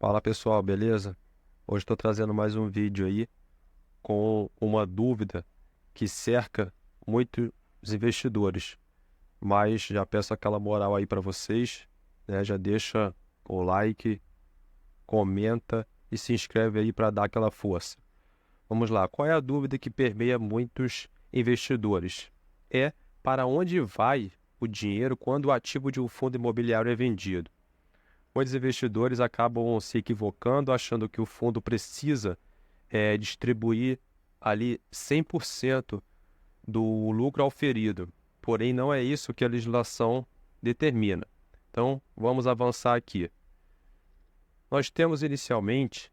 Fala pessoal, beleza? Hoje estou trazendo mais um vídeo aí com uma dúvida que cerca muitos investidores, mas já peço aquela moral aí para vocês, né? Já deixa o like, comenta e se inscreve aí para dar aquela força. Vamos lá, qual é a dúvida que permeia muitos investidores? É para onde vai o dinheiro quando o ativo de um fundo imobiliário é vendido? Muitos investidores acabam se equivocando, achando que o fundo precisa distribuir ali 100% do lucro auferido. Porém, não é isso que a legislação determina. Então, vamos avançar aqui. Nós temos inicialmente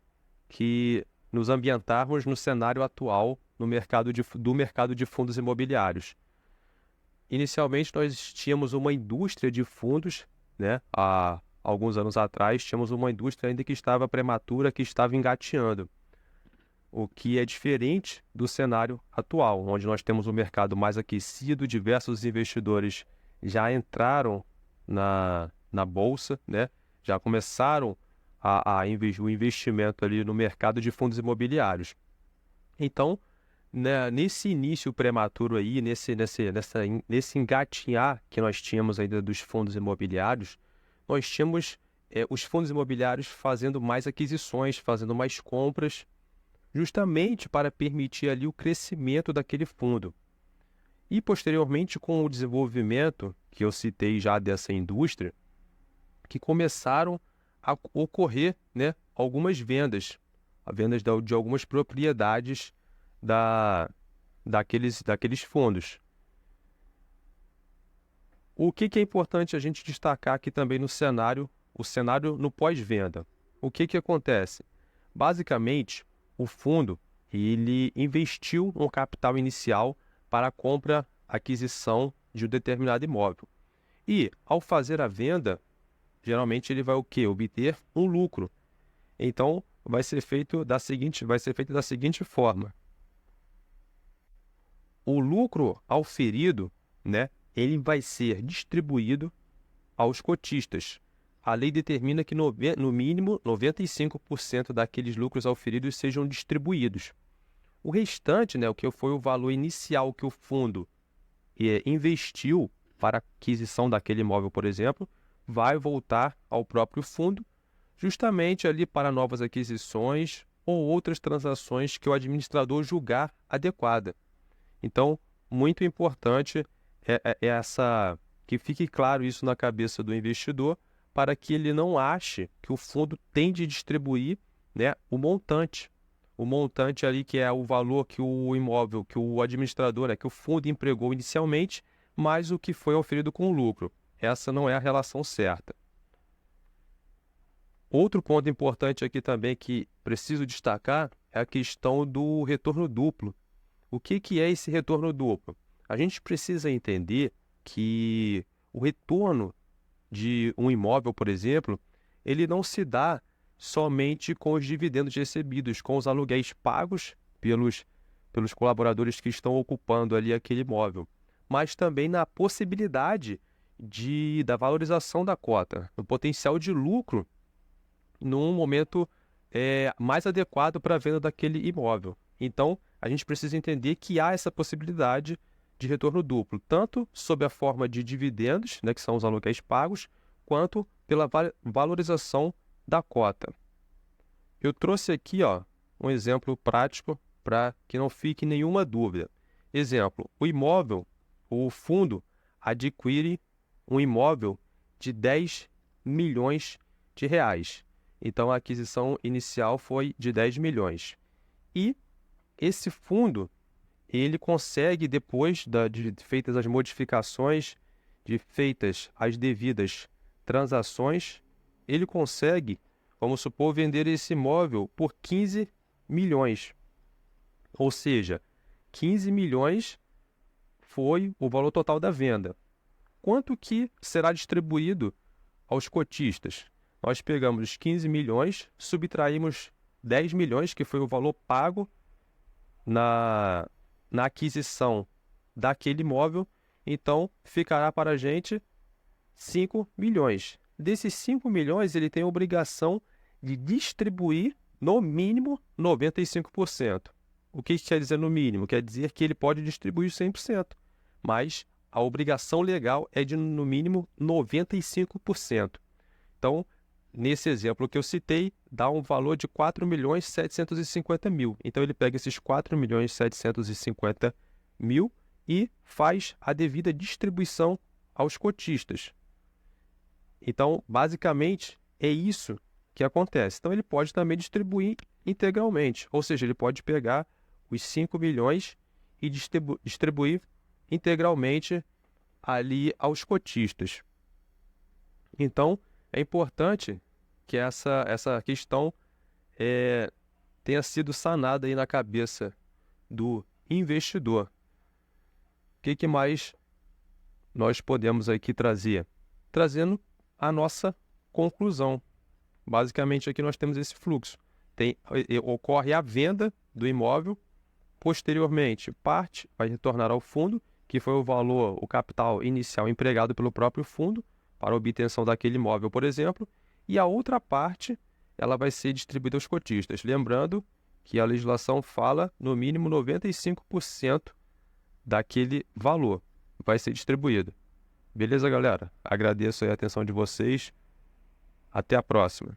que nos ambientarmos no cenário atual do mercado de fundos imobiliários. Inicialmente, nós tínhamos uma indústria de fundos, né? Há alguns anos atrás, tínhamos uma indústria ainda que estava prematura, que estava engateando, o que é diferente do cenário atual, onde nós temos um mercado mais aquecido, diversos investidores já entraram na bolsa, né? Já começaram o investimento ali no mercado de fundos imobiliários. Então, né, nesse início prematuro aí, nesse engatinhar que nós tínhamos ainda dos fundos imobiliários, nós tínhamos os fundos imobiliários fazendo mais aquisições, fazendo mais compras, justamente para permitir ali o crescimento daquele fundo. E posteriormente, com o desenvolvimento que eu citei já dessa indústria, que começaram a ocorrer, né, algumas vendas, de algumas propriedades daqueles fundos. O que é importante a gente destacar aqui também no cenário, o cenário no pós-venda? O que acontece? Basicamente, o fundo ele investiu um capital inicial para a compra, aquisição de um determinado imóvel. E, ao fazer a venda, geralmente ele vai o quê? Obter um lucro. Então, vai ser feito da seguinte forma: o lucro auferido, né, ele vai ser distribuído aos cotistas. A lei determina que no mínimo 95% daqueles lucros auferidos sejam distribuídos. O restante, né, o que foi o valor inicial que o fundo investiu para a aquisição daquele imóvel, por exemplo, vai voltar ao próprio fundo, justamente ali para novas aquisições ou outras transações que o administrador julgar adequada. Então, muito importante que fique claro isso na cabeça do investidor, para que ele não ache que o fundo tem de distribuir, né, o montante ali que é o valor que o imóvel, que o administrador, que o fundo empregou inicialmente, mais o que foi oferido com o lucro. Essa não é a relação certa. Outro ponto importante aqui também que preciso destacar é a questão do retorno duplo. O que é esse retorno duplo? A gente precisa entender que o retorno de um imóvel, por exemplo, ele não se dá somente com os dividendos recebidos, com os aluguéis pagos pelos colaboradores que estão ocupando ali aquele imóvel, mas também na possibilidade da valorização da cota, no potencial de lucro num momento mais adequado para a venda daquele imóvel. Então, a gente precisa entender que há essa possibilidade de retorno duplo, tanto sob a forma de dividendos, né, que são os aluguéis pagos, quanto pela valorização da cota. Eu trouxe aqui, um exemplo prático para que não fique nenhuma dúvida. Exemplo, o fundo adquire um imóvel de 10 milhões de reais. Então, a aquisição inicial foi de 10 milhões. E esse fundo, ele consegue, depois de feitas as modificações, de feitas as devidas transações, ele consegue, vamos supor, vender esse imóvel por 15 milhões. Ou seja, 15 milhões foi o valor total da venda. Quanto que será distribuído aos cotistas? Nós pegamos os 15 milhões, subtraímos 10 milhões, que foi o valor pago na aquisição daquele imóvel, então ficará para a gente 5 milhões. Desses 5 milhões, ele tem a obrigação de distribuir no mínimo 95%. O que quer dizer no mínimo? Quer dizer que ele pode distribuir 100%, mas a obrigação legal é de no mínimo 95%. Então, nesse exemplo que eu citei, dá um valor de 4.750.000. Então, ele pega esses 4.750.000 e faz a devida distribuição aos cotistas. Então, basicamente, é isso que acontece. Então, ele pode também distribuir integralmente, ou seja, ele pode pegar os 5 milhões e distribuir integralmente ali aos cotistas. Então, é importante que essa questão tenha sido sanada aí na cabeça do investidor. O que mais nós podemos aqui trazer? Trazendo a nossa conclusão. Basicamente, aqui nós temos esse fluxo. Ocorre a venda do imóvel, posteriormente, parte vai retornar ao fundo, que foi o valor, o capital inicial empregado pelo próprio fundo para a obtenção daquele imóvel, por exemplo, e a outra parte ela vai ser distribuída aos cotistas. Lembrando que a legislação fala no mínimo 95% daquele valor vai ser distribuído. Beleza, galera? Agradeço aí a atenção de vocês. Até a próxima.